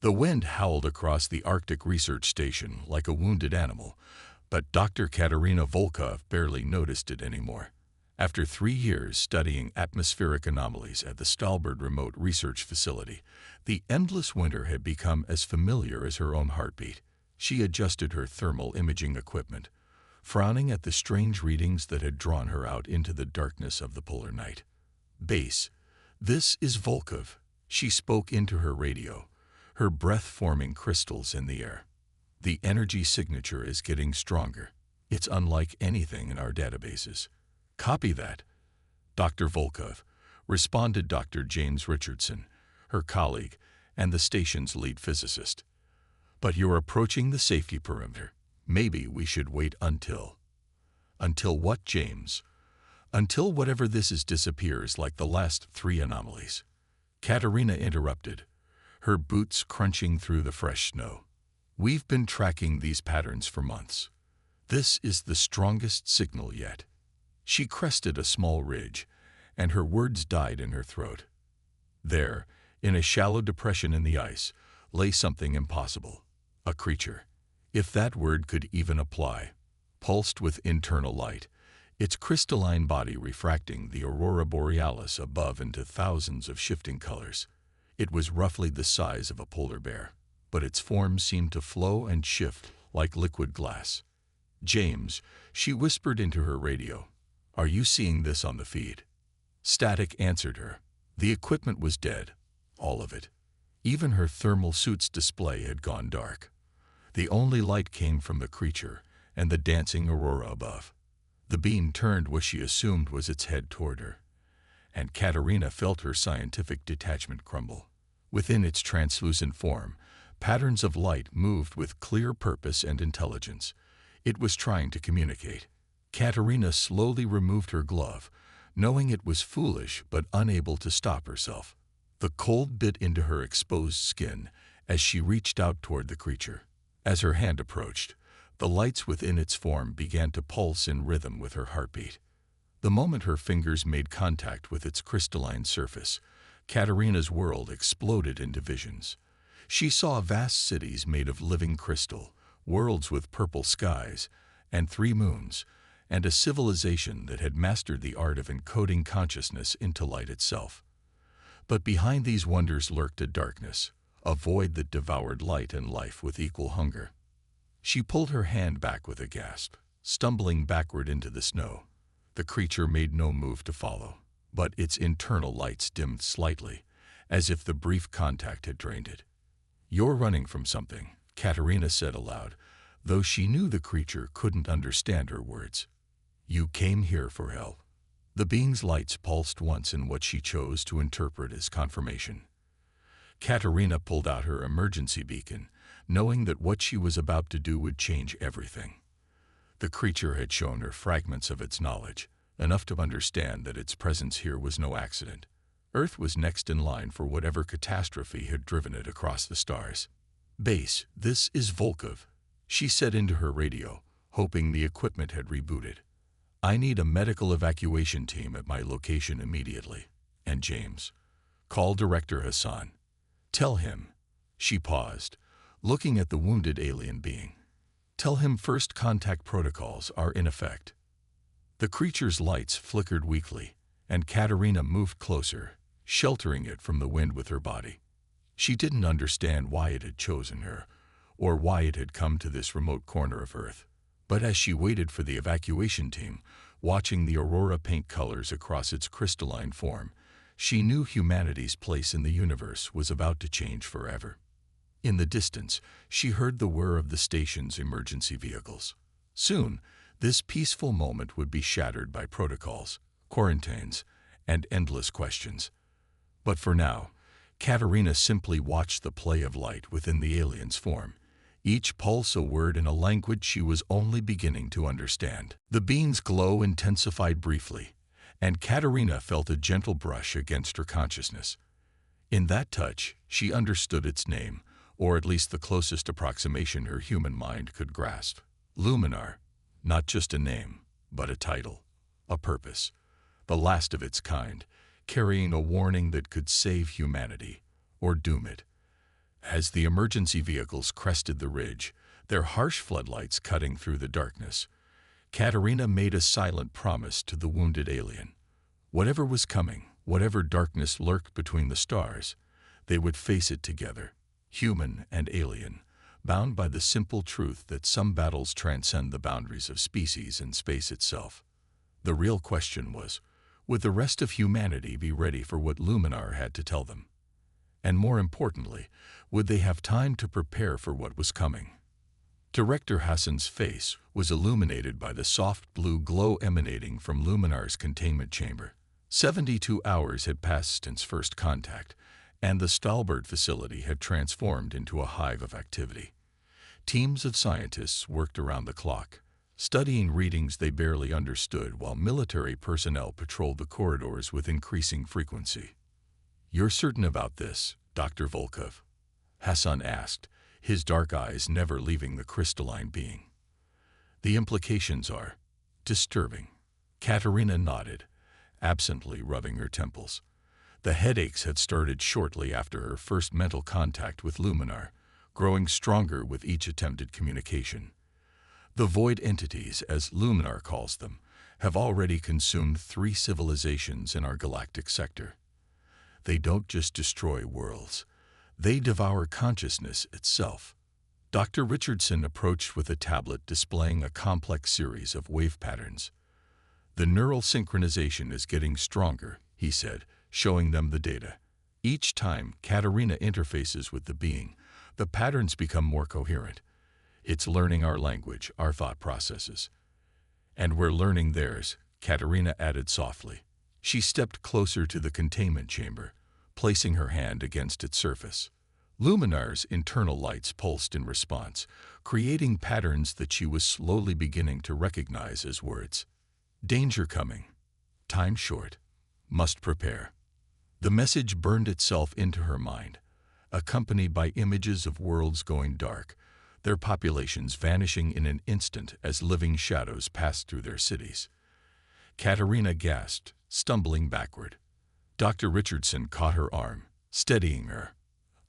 The wind howled across the Arctic Research Station like a wounded animal, but Dr. Katerina Volkov barely noticed it anymore. After 3 years studying atmospheric anomalies at the Stalbard Remote Research Facility, the endless winter had become as familiar as her own heartbeat. She adjusted her thermal imaging equipment, frowning at the strange readings that had drawn her out into the darkness of the polar night. "Base, this is Volkov," she spoke into her radio, her breath forming crystals in the air. "The energy signature is getting stronger. It's unlike anything in our databases." "Copy that, Dr. Volkov," responded Dr. James Richardson, her colleague and the station's lead physicist. "But you're approaching the safety perimeter. Maybe we should wait until..." "Until what, James?" "Until whatever this is disappears like the last 3 anomalies." Katerina interrupted, her boots crunching through the fresh snow. "We've been tracking these patterns for months. This is the strongest signal yet." She crested a small ridge, and her words died in her throat. There, in a shallow depression in the ice, lay something impossible. A creature, if that word could even apply, pulsed with internal light, its crystalline body refracting the aurora borealis above into thousands of shifting colors. It was roughly the size of a polar bear, but its form seemed to flow and shift like liquid glass. "James," she whispered into her radio, "are you seeing this on the feed?" Static answered her. The equipment was dead, all of it. Even her thermal suit's display had gone dark. The only light came from the creature and the dancing aurora above. The beam turned what she assumed was its head toward her, and Katerina felt her scientific detachment crumble. Within its translucent form, patterns of light moved with clear purpose and intelligence. It was trying to communicate. Katerina slowly removed her glove, knowing it was foolish but unable to stop herself. The cold bit into her exposed skin as she reached out toward the creature. As her hand approached, the lights within its form began to pulse in rhythm with her heartbeat. The moment her fingers made contact with its crystalline surface, Katerina's world exploded into visions. She saw vast cities made of living crystal, worlds with purple skies, and 3 moons, and a civilization that had mastered the art of encoding consciousness into light itself. But behind these wonders lurked a darkness, a void that devoured light and life with equal hunger. She pulled her hand back with a gasp, stumbling backward into the snow. The creature made no move to follow, but its internal lights dimmed slightly, as if the brief contact had drained it. "You're running from something," Katerina said aloud, though she knew the creature couldn't understand her words. "You came here for help." The being's lights pulsed once in what she chose to interpret as confirmation. Katerina pulled out her emergency beacon, knowing that what she was about to do would change everything. The creature had shown her fragments of its knowledge, enough to understand that its presence here was no accident. Earth was next in line for whatever catastrophe had driven it across the stars. "Base, this is Volkov," she said into her radio, hoping the equipment had rebooted. "I need a medical evacuation team at my location immediately. And James, call Director Hassan. Tell him..." She paused, looking at the wounded alien being. "Tell him first contact protocols are in effect." The creature's lights flickered weakly, and Katerina moved closer, sheltering it from the wind with her body. She didn't understand why it had chosen her, or why it had come to this remote corner of Earth. But as she waited for the evacuation team, watching the aurora paint colors across its crystalline form, she knew humanity's place in the universe was about to change forever. In the distance, she heard the whir of the station's emergency vehicles. Soon, this peaceful moment would be shattered by protocols, quarantines, and endless questions. But for now, Katerina simply watched the play of light within the alien's form, each pulse a word in a language she was only beginning to understand. The being's glow intensified briefly, and Katerina felt a gentle brush against her consciousness. In that touch, she understood its name, or at least the closest approximation her human mind could grasp. Luminar, not just a name, but a title, a purpose, the last of its kind, carrying a warning that could save humanity or doom it. As the emergency vehicles crested the ridge, their harsh floodlights cutting through the darkness, Katerina made a silent promise to the wounded alien. Whatever was coming, whatever darkness lurked between the stars, they would face it together, human and alien, bound by the simple truth that some battles transcend the boundaries of species and space itself. The real question was, would the rest of humanity be ready for what Luminar had to tell them? And more importantly, would they have time to prepare for what was coming? Director Hassan's face was illuminated by the soft blue glow emanating from Luminar's containment chamber. 72 hours had passed since first contact, and the Stalbert facility had transformed into a hive of activity. Teams of scientists worked around the clock, studying readings they barely understood while military personnel patrolled the corridors with increasing frequency. "You're certain about this, Dr. Volkov?" Hassan asked, his dark eyes never leaving the crystalline being. "The implications are disturbing." Katerina nodded, absently rubbing her temples. The headaches had started shortly after her first mental contact with Luminar, growing stronger with each attempted communication. The void entities, as Luminar calls them, have already consumed 3 civilizations in our galactic sector. They don't just destroy worlds, they devour consciousness itself. Dr. Richardson approached with a tablet displaying a complex series of wave patterns. "The neural synchronization is getting stronger," he said, showing them the data. Each time Katerina interfaces with the being, the patterns become more coherent. "It's learning our language, our thought processes." "And we're learning theirs," Katerina added softly. She stepped closer to the containment chamber, placing her hand against its surface. Luminar's internal lights pulsed in response, creating patterns that she was slowly beginning to recognize as words. "Danger coming. Time short. Must prepare." The message burned itself into her mind, accompanied by images of worlds going dark, their populations vanishing in an instant as living shadows passed through their cities. Katerina gasped, stumbling backward. Dr. Richardson caught her arm, steadying her.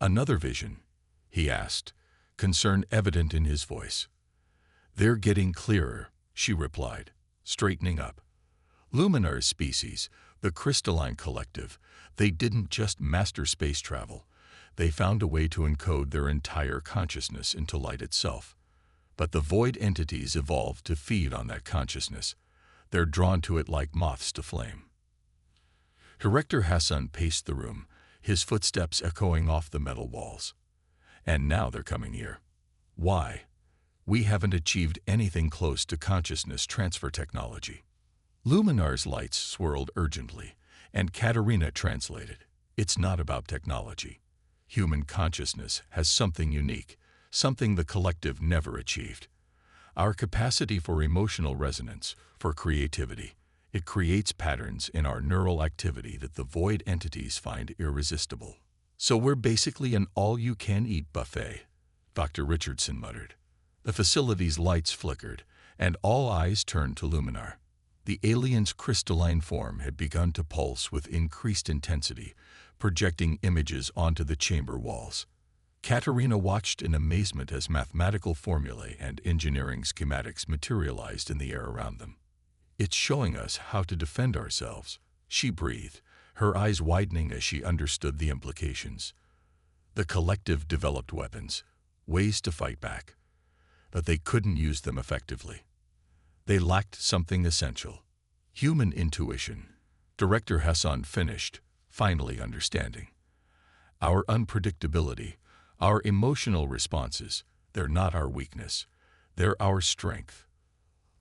"Another vision?" he asked, concern evident in his voice. "They're getting clearer," she replied, straightening up. Luminar's species, the crystalline collective, they didn't just master space travel. They found a way to encode their entire consciousness into light itself. But the void entities evolved to feed on that consciousness. They're drawn to it like moths to flame. Director Hassan paced the room, his footsteps echoing off the metal walls. "And now they're coming here. Why? We haven't achieved anything close to consciousness transfer technology." Luminar's lights swirled urgently, and Katerina translated. "It's not about technology. Human consciousness has something unique, something the collective never achieved. Our capacity for emotional resonance, for creativity. It creates patterns in our neural activity that the void entities find irresistible." "So we're basically an all-you-can-eat buffet," Dr. Richardson muttered. The facility's lights flickered, and all eyes turned to Luminar. The alien's crystalline form had begun to pulse with increased intensity, projecting images onto the chamber walls. Katerina watched in amazement as mathematical formulae and engineering schematics materialized in the air around them. "It's showing us how to defend ourselves," she breathed, her eyes widening as she understood the implications. The collective developed weapons, ways to fight back, but they couldn't use them effectively. They lacked something essential: human intuition. Director Hassan finished, finally understanding. "Our unpredictability, our emotional responses, they're not our weakness. They're our strength."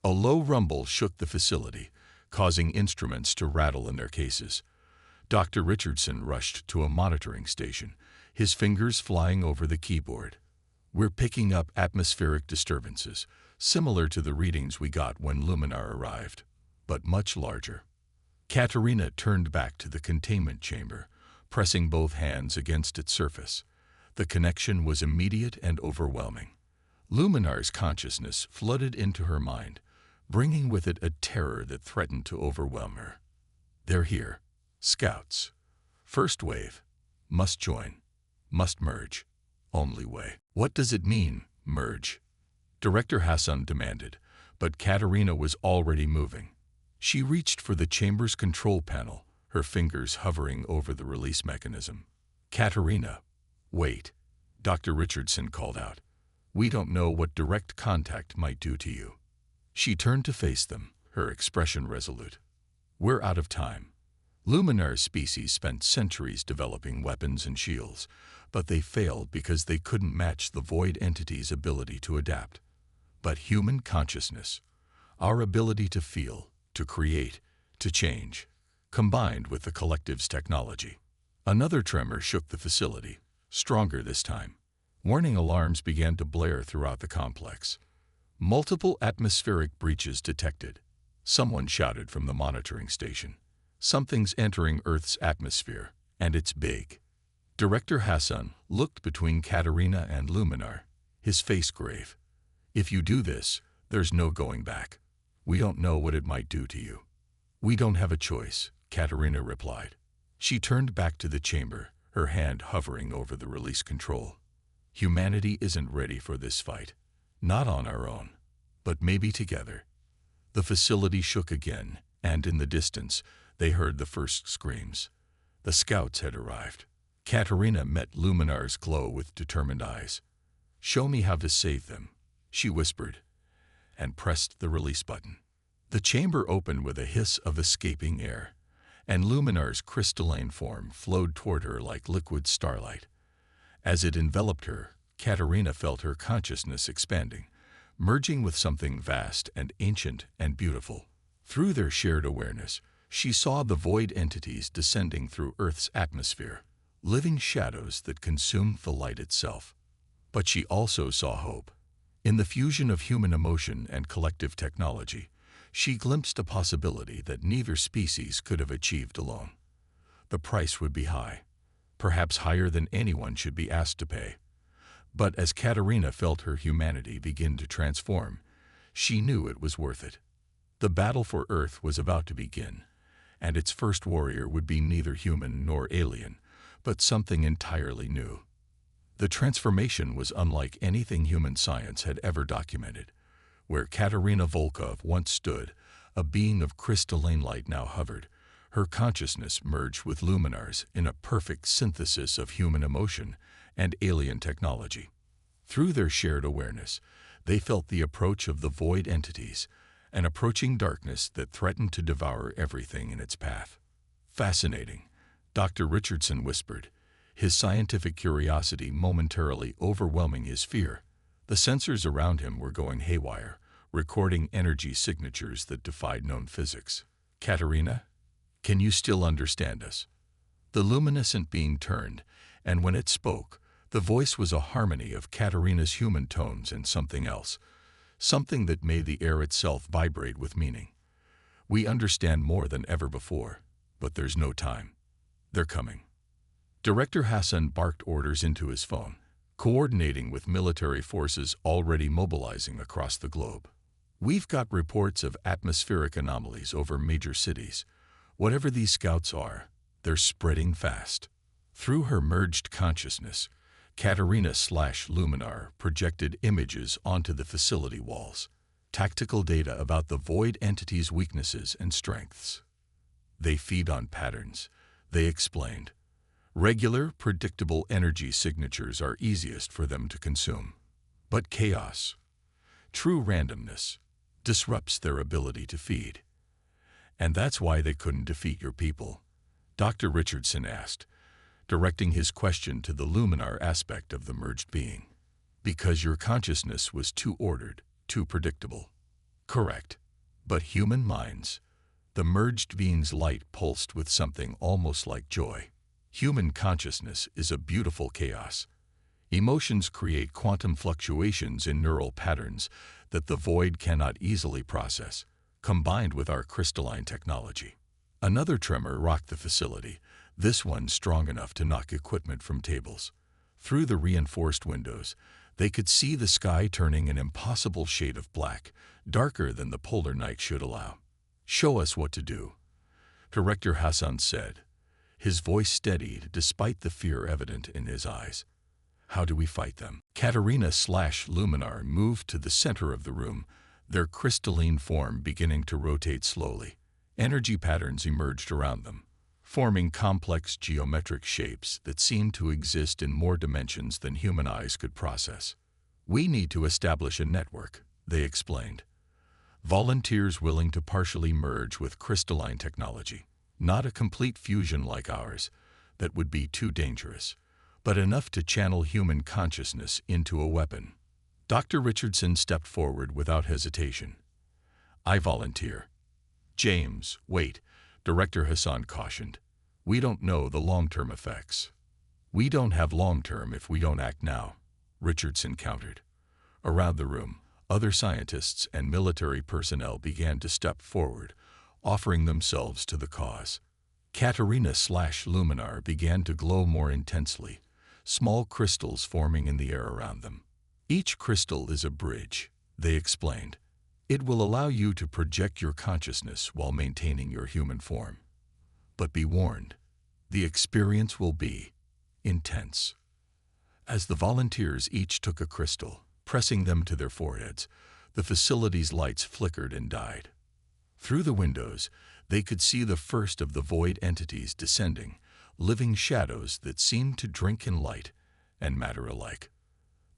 A low rumble shook the facility, causing instruments to rattle in their cases. Dr. Richardson rushed to a monitoring station, his fingers flying over the keyboard. "We're picking up atmospheric disturbances, similar to the readings we got when Luminar arrived, but much larger." Katerina turned back to the containment chamber, pressing both hands against its surface. The connection was immediate and overwhelming. Luminar's consciousness flooded into her mind, bringing with it a terror that threatened to overwhelm her. "They're here. Scouts. First wave. Must join. Must merge. only way. What does it mean, merge? Director Hassan demanded, but Katerina was already moving. She reached for the chamber's control panel, her fingers hovering over the release mechanism. Katerina, wait, Dr. Richardson called out. We don't know what direct contact might do to you. She turned to face them, her expression resolute. We're out of time. Luminar's species spent centuries developing weapons and shields, but they failed because they couldn't match the void entity's ability to adapt. But human consciousness, our ability to feel, to create, to change, combined with the collective's technology. Another tremor shook the facility, stronger this time. Warning alarms began to blare throughout the complex. Multiple atmospheric breaches detected. Someone shouted from the monitoring station. Something's entering Earth's atmosphere, and it's big. Director Hassan looked between Katerina and Luminar, his face grave. If you do this, there's no going back. We don't know what it might do to you. We don't have a choice, Katerina replied. She turned back to the chamber, her hand hovering over the release control. Humanity isn't ready for this fight. Not on our own, but maybe together. The facility shook again, and in the distance, they heard the first screams. The scouts had arrived. Katerina met Luminar's glow with determined eyes. Show me how to save them, she whispered, and pressed the release button. The chamber opened with a hiss of escaping air, and Luminar's crystalline form flowed toward her like liquid starlight. As it enveloped her, Katerina felt her consciousness expanding, merging with something vast and ancient and beautiful. Through their shared awareness, she saw the void entities descending through Earth's atmosphere, living shadows that consumed the light itself. But she also saw hope. In the fusion of human emotion and collective technology, she glimpsed a possibility that neither species could have achieved alone. The price would be high, perhaps higher than anyone should be asked to pay. But as Katerina felt her humanity begin to transform, she knew it was worth it. The battle for Earth was about to begin, and its first warrior would be neither human nor alien, but something entirely new. The transformation was unlike anything human science had ever documented. Where Katerina Volkov once stood, a being of crystalline light now hovered. Her consciousness merged with Luminar's in a perfect synthesis of human emotion and alien technology. Through their shared awareness, they felt the approach of the void entities, an approaching darkness that threatened to devour everything in its path. Fascinating, Dr. Richardson whispered, his scientific curiosity momentarily overwhelming his fear. The sensors around him were going haywire, recording energy signatures that defied known physics. Katerina, can you still understand us? The luminescent being turned, and when it spoke, the voice was a harmony of Katerina's human tones and something else, something that made the air itself vibrate with meaning. We understand more than ever before, but there's no time. They're coming. Director Hassan barked orders into his phone, coordinating with military forces already mobilizing across the globe. We've got reports of atmospheric anomalies over major cities. Whatever these scouts are, they're spreading fast. Through her merged consciousness, Katerina/Luminar projected images onto the facility walls, tactical data about the void entity's weaknesses and strengths. They feed on patterns, they explained. Regular, predictable energy signatures are easiest for them to consume. But chaos, true randomness, disrupts their ability to feed. And that's why they couldn't defeat your people, Dr. Richardson asked, directing his question to the Luminar aspect of the merged being. Because your consciousness was too ordered, too predictable. Correct. But human minds, the merged being's light pulsed with something almost like joy. Human consciousness is a beautiful chaos. Emotions create quantum fluctuations in neural patterns that the void cannot easily process, combined with our crystalline technology. Another tremor rocked the facility, this one strong enough to knock equipment from tables. Through the reinforced windows, they could see the sky turning an impossible shade of black, darker than the polar night should allow. Show us what to do, Director Hassan said, his voice steadied despite the fear evident in his eyes. How do we fight them? Katarina/Luminar moved to the center of the room, their crystalline form beginning to rotate slowly. Energy patterns emerged around them, forming complex geometric shapes that seemed to exist in more dimensions than human eyes could process. "We need to establish a network," they explained. "Volunteers willing to partially merge with crystalline technology. Not a complete fusion like ours, that would be too dangerous, but enough to channel human consciousness into a weapon." Dr. Richardson stepped forward without hesitation. "I volunteer." "James, wait," Director Hassan cautioned. "We don't know the long-term effects." "We don't have long-term if we don't act now," Richardson countered. Around the room, other scientists and military personnel began to step forward, offering themselves to the cause. Katarina/Luminar began to glow more intensely, small crystals forming in the air around them. "Each crystal is a bridge," they explained. "It will allow you to project your consciousness while maintaining your human form. But be warned, the experience will be intense." As the volunteers each took a crystal, pressing them to their foreheads, the facility's lights flickered and died. Through the windows, they could see the first of the void entities descending, living shadows that seemed to drink in light and matter alike.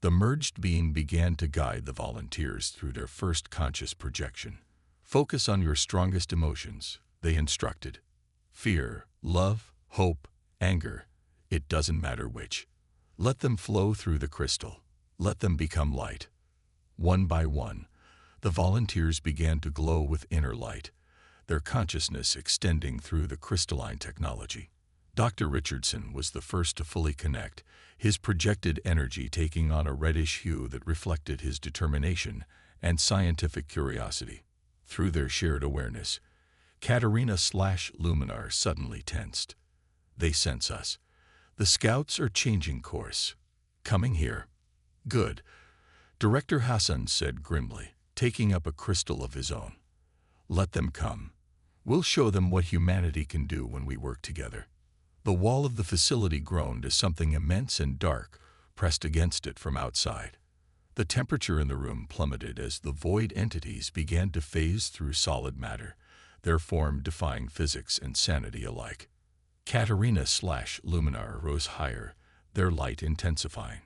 The merged being began to guide the volunteers through their first conscious projection. "Focus on your strongest emotions," they instructed. "Fear, love, hope, anger, it doesn't matter which. Let them flow through the crystal. Let them become light." One by one, the volunteers began to glow with inner light, their consciousness extending through the crystalline technology. Dr. Richardson was the first to fully connect, his projected energy taking on a reddish hue that reflected his determination and scientific curiosity. Through their shared awareness, Katarina/Luminar suddenly tensed. "They sense us. The scouts are changing course. Coming here." "Good," Director Hassan said grimly, taking up a crystal of his own. "Let them come. We'll show them what humanity can do when we work together." The wall of the facility groaned as something immense and dark pressed against it from outside. The temperature in the room plummeted as the void entities began to phase through solid matter, their form defying physics and sanity alike. Katarina/Luminar rose higher, their light intensifying.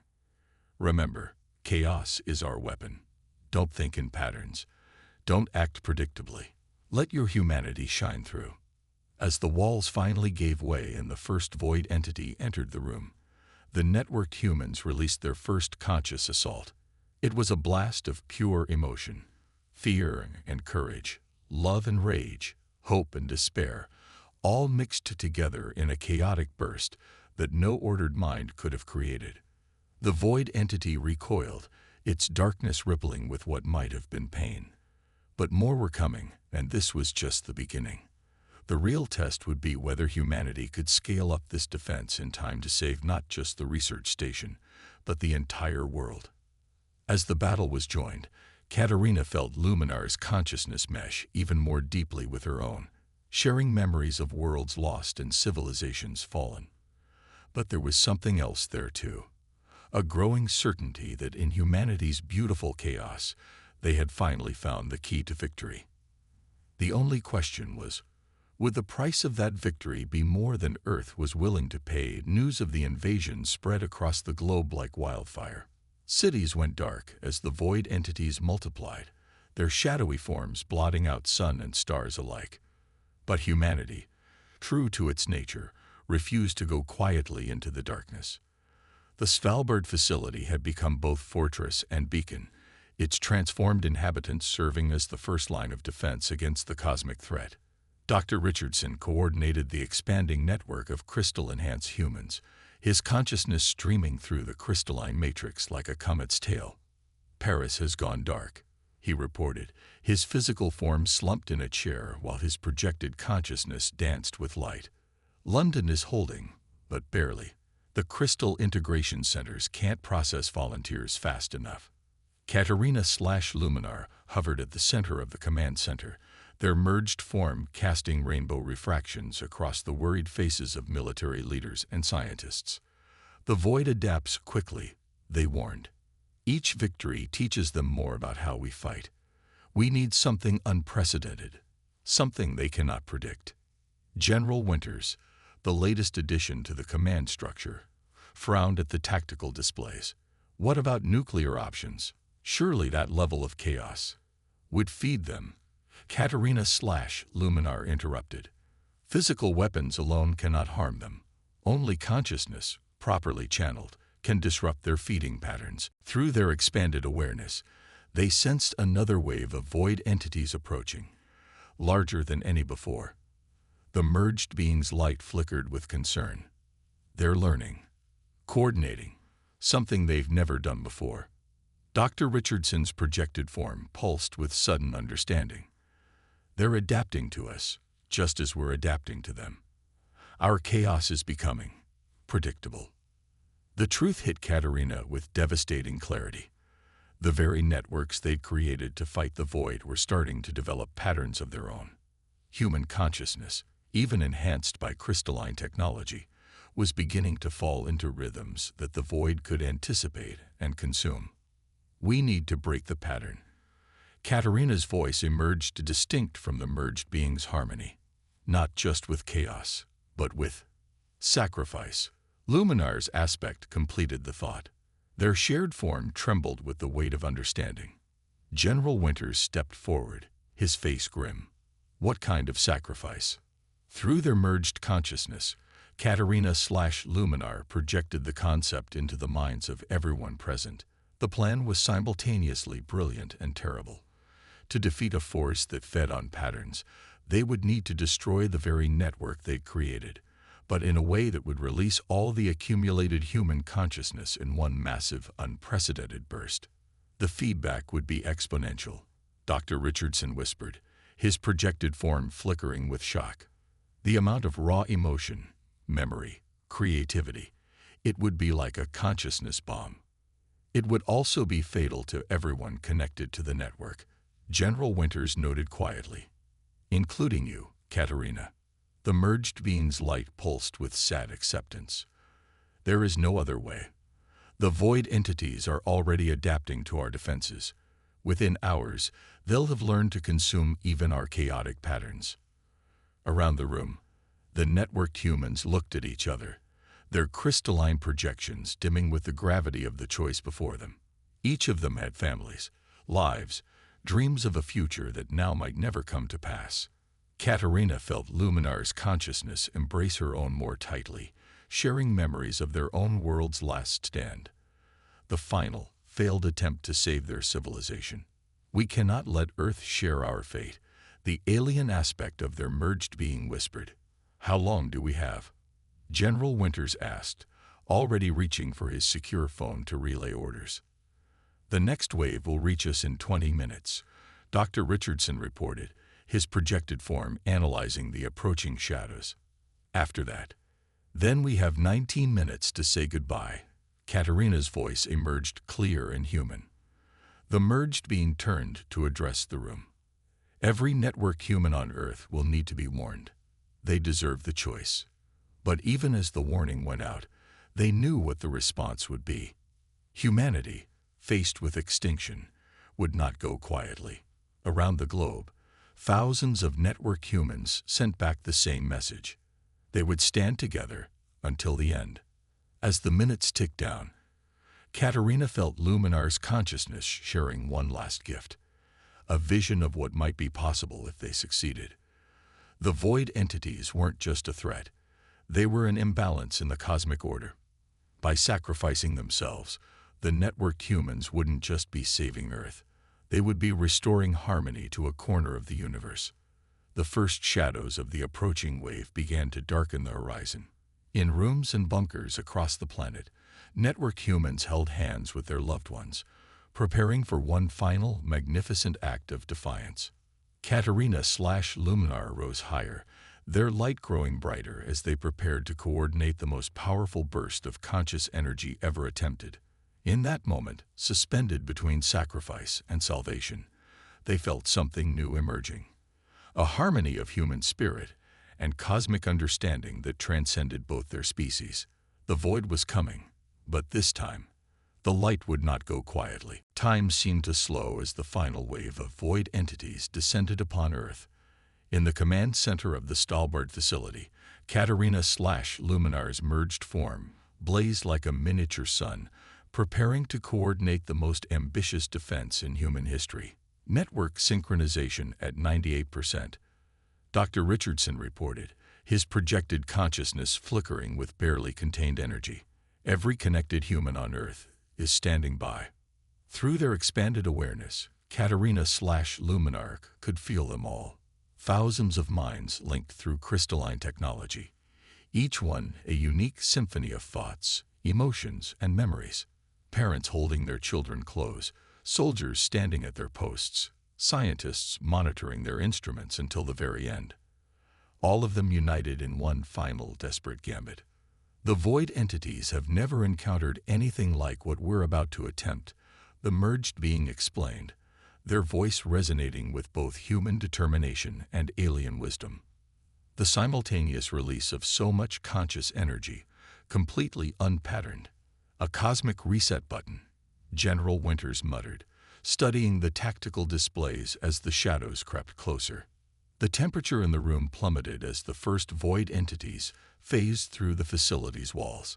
"Remember, chaos is our weapon. Don't think in patterns. Don't act predictably. Let your humanity shine through." As the walls finally gave way and the first void entity entered the room, the networked humans released their first conscious assault. It was a blast of pure emotion, fear and courage, love and rage, hope and despair, all mixed together in a chaotic burst that no ordered mind could have created. The void entity recoiled, its darkness rippling with what might have been pain. But more were coming, and this was just the beginning. The real test would be whether humanity could scale up this defense in time to save not just the research station, but the entire world. As the battle was joined, Katarina felt Luminar's consciousness mesh even more deeply with her own, sharing memories of worlds lost and civilizations fallen. But there was something else there too, a growing certainty that in humanity's beautiful chaos, they had finally found the key to victory. The only question was, would the price of that victory be more than Earth was willing to pay? News of the invasion spread across the globe like wildfire. Cities went dark as the void entities multiplied, their shadowy forms blotting out sun and stars alike. But humanity, true to its nature, refused to go quietly into the darkness. The Svalbard facility had become both fortress and beacon, its transformed inhabitants serving as the first line of defense against the cosmic threat. Dr. Richardson coordinated the expanding network of crystal-enhanced humans, his consciousness streaming through the crystalline matrix like a comet's tail. "Paris has gone dark," he reported, his physical form slumped in a chair while his projected consciousness danced with light. "London is holding, but barely. The crystal integration centers can't process volunteers fast enough." Katarina/Luminar hovered at the center of the command center, their merged form casting rainbow refractions across the worried faces of military leaders and scientists. "The void adapts quickly," They warned. Each victory teaches them more about how we fight. We need something unprecedented, something they cannot predict. General Winters, the latest addition to the command structure, frowned at the tactical displays. What about nuclear options? Surely that level of chaos would feed them. Katerina/Luminar interrupted. Physical weapons alone cannot harm them. Only consciousness, properly channeled, can disrupt their feeding patterns. Through their expanded awareness, they sensed another wave of void entities approaching, larger than any before. The merged being's light flickered with concern. They're learning, coordinating, something they've never done before. Dr. Richardson's projected form pulsed with sudden understanding. They're adapting to us, just as we're adapting to them. Our chaos is becoming predictable. The truth hit Katerina with devastating clarity. The very networks they'd created to fight the void were starting to develop patterns of their own. Human consciousness, even enhanced by crystalline technology, was beginning to fall into rhythms that the void could anticipate and consume. We need to break the pattern. Katerina's voice emerged distinct from the merged being's harmony, not just with chaos, but with sacrifice. Luminar's aspect completed the thought. Their shared form trembled with the weight of understanding. General Winters stepped forward, his face grim. What kind of sacrifice? Through their merged consciousness, Katerina/Luminar projected the concept into the minds of everyone present. The plan was simultaneously brilliant and terrible. To defeat a force that fed on patterns, they would need to destroy the very network they'd created, but in a way that would release all the accumulated human consciousness in one massive, unprecedented burst. The feedback would be exponential, Dr. Richardson whispered, his projected form flickering with shock. The amount of raw emotion, memory, creativity, it would be like a consciousness bomb. It would also be fatal to everyone connected to the network, General Winters noted quietly. Including you, Katerina. The merged being's light pulsed with sad acceptance. There is no other way. The void entities are already adapting to our defenses. Within hours, they'll have learned to consume even our chaotic patterns. Around the room, the networked humans looked at each other, their crystalline projections dimming with the gravity of the choice before them. Each of them had families, lives, dreams of a future that now might never come to pass. Katerina felt Luminar's consciousness embrace her own more tightly, sharing memories of their own world's last stand. The final, failed attempt to save their civilization. We cannot let Earth share our fate, the alien aspect of their merged being whispered. How long do we have? General Winters asked, already reaching for his secure phone to relay orders. The next wave will reach us in 20 minutes, Dr. Richardson reported, his projected form analyzing the approaching shadows. After that, then we have 19 minutes to say goodbye. Katerina's voice emerged clear and human. The merged being turned to address the room. Every network human on Earth will need to be warned. They deserve the choice. But even as the warning went out, they knew what the response would be. Humanity, faced with extinction, would not go quietly. Around the globe, thousands of network humans sent back the same message. They would stand together until the end. As the minutes ticked down, Katerina felt Luminar's consciousness sharing one last gift, a vision of what might be possible if they succeeded. The void entities weren't just a threat. They were an imbalance in the cosmic order. By sacrificing themselves, the networked humans wouldn't just be saving Earth. They would be restoring harmony to a corner of the universe. The first shadows of the approaching wave began to darken the horizon. In rooms and bunkers across the planet, network humans held hands with their loved ones, preparing for one final, magnificent act of defiance. Katerina/Luminar rose higher, their light growing brighter as they prepared to coordinate the most powerful burst of conscious energy ever attempted. In that moment, suspended between sacrifice and salvation, they felt something new emerging. A harmony of human spirit and cosmic understanding that transcended both their species. The void was coming, but this time, The light would not go quietly. Time seemed to slow as the final wave of void entities descended upon Earth. In the command center of the Stalbard facility, Katarina/Luminar's merged form blazed like a miniature sun, preparing to coordinate the most ambitious defense in human history. Network synchronization at 98%. Dr. Richardson reported, his projected consciousness flickering with barely contained energy. Every connected human on Earth is standing by. Through their expanded awareness, Katarina/Luminar could feel them all. Thousands of minds linked through crystalline technology, each one a unique symphony of thoughts, emotions, and memories. Parents holding their children close, soldiers standing at their posts, scientists monitoring their instruments until the very end. All of them united in one final desperate gambit. The void entities have never encountered anything like what we're about to attempt, the merged being explained, their voice resonating with both human determination and alien wisdom. The simultaneous release of so much conscious energy, completely unpatterned. A cosmic reset button, General Winters muttered, studying the tactical displays as the shadows crept closer. The temperature in the room plummeted as the first void entities phased through the facility's walls.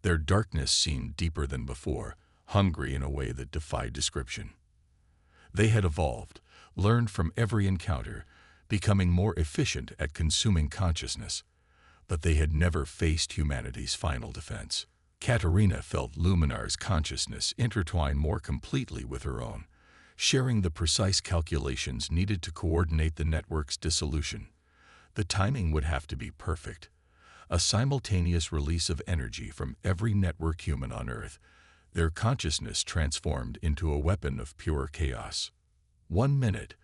Their darkness seemed deeper than before, hungry in a way that defied description. They had evolved, learned from every encounter, becoming more efficient at consuming consciousness, but they had never faced humanity's final defense. Katarina felt Luminar's consciousness intertwine more completely with her own, sharing the precise calculations needed to coordinate the network's dissolution. The timing would have to be perfect. A simultaneous release of energy from every network human on Earth, their consciousness transformed into a weapon of pure chaos. 1 minute,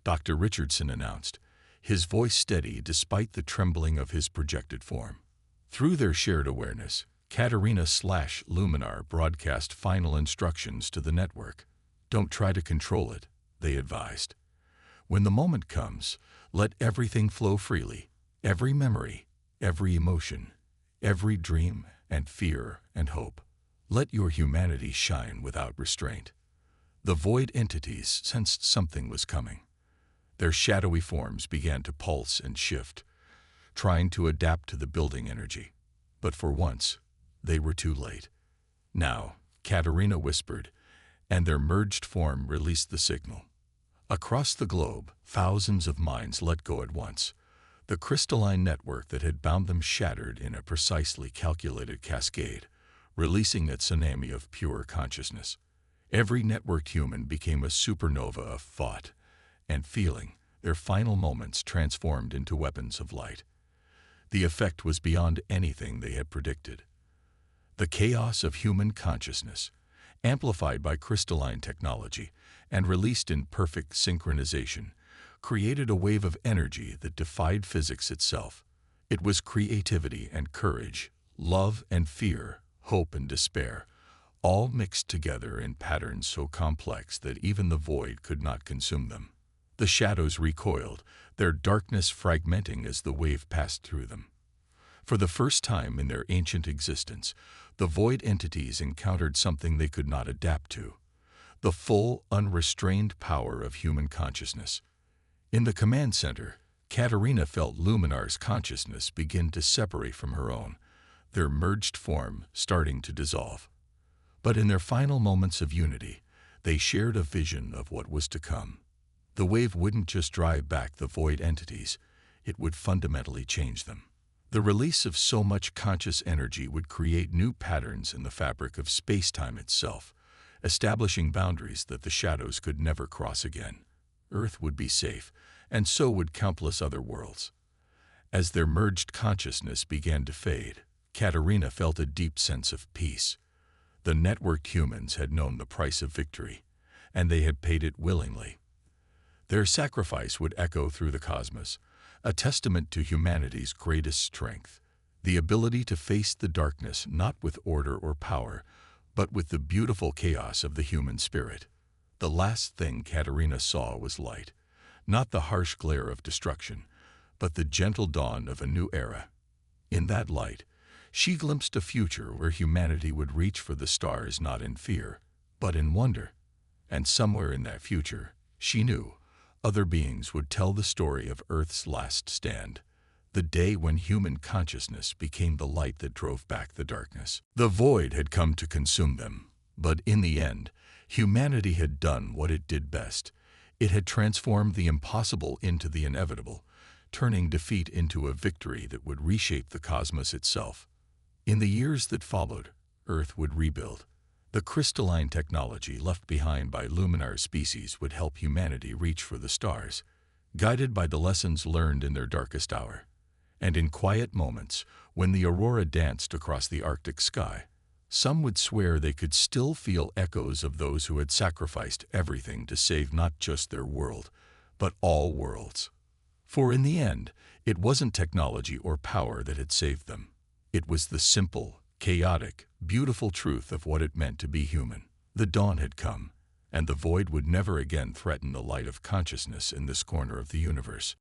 Dr. Richardson announced, his voice steady despite the trembling of his projected form. Through their shared awareness, Katarina/Luminar broadcast final instructions to the network. Don't try to control it, they advised. When the moment comes, let everything flow freely, every memory, every emotion, every dream and fear and hope. Let your humanity shine without restraint. The void entities sensed something was coming. Their shadowy forms began to pulse and shift, trying to adapt to the building energy. But for once, they were too late. Now, Katarina whispered, and their merged form released the signal. Across the globe, thousands of minds let go at once. The crystalline network that had bound them shattered in a precisely calculated cascade, releasing a tsunami of pure consciousness. Every networked human became a supernova of thought and feeling, their final moments transformed into weapons of light. The effect was beyond anything they had predicted. The chaos of human consciousness, amplified by crystalline technology and released in perfect synchronization, created a wave of energy that defied physics itself. It was creativity and courage, love and fear, hope and despair, all mixed together in patterns so complex that even the void could not consume them. The shadows recoiled, their darkness fragmenting as the wave passed through them. For the first time in their ancient existence, the void entities encountered something they could not adapt to: the full, unrestrained power of human consciousness. In the command center, Katarina felt Luminar's consciousness begin to separate from her own, their merged form starting to dissolve. But in their final moments of unity, they shared a vision of what was to come. The wave wouldn't just drive back the void entities, it would fundamentally change them. The release of so much conscious energy would create new patterns in the fabric of space-time itself, establishing boundaries that the shadows could never cross again. Earth would be safe, and so would countless other worlds. As their merged consciousness began to fade, Katarina felt a deep sense of peace. The networked humans had known the price of victory, and they had paid it willingly. Their sacrifice would echo through the cosmos, a testament to humanity's greatest strength, the ability to face the darkness not with order or power, but with the beautiful chaos of the human spirit. The last thing Katarina saw was light, not the harsh glare of destruction, but the gentle dawn of a new era. In that light, She glimpsed a future where humanity would reach for the stars not in fear, but in wonder. And somewhere in that future, she knew, other beings would tell the story of Earth's last stand, the day when human consciousness became the light that drove back the darkness. The void had come to consume them, but in the end, humanity had done what it did best. It had transformed the impossible into the inevitable, turning defeat into a victory that would reshape the cosmos itself. In the years that followed, Earth would rebuild. The crystalline technology left behind by luminar species would help humanity reach for the stars, guided by the lessons learned in their darkest hour. And in quiet moments, when the aurora danced across the Arctic sky, some would swear they could still feel echoes of those who had sacrificed everything to save not just their world, but all worlds. For in the end, it wasn't technology or power that had saved them. It was the simple, chaotic, beautiful truth of what it meant to be human. The dawn had come, and the void would never again threaten the light of consciousness in this corner of the universe.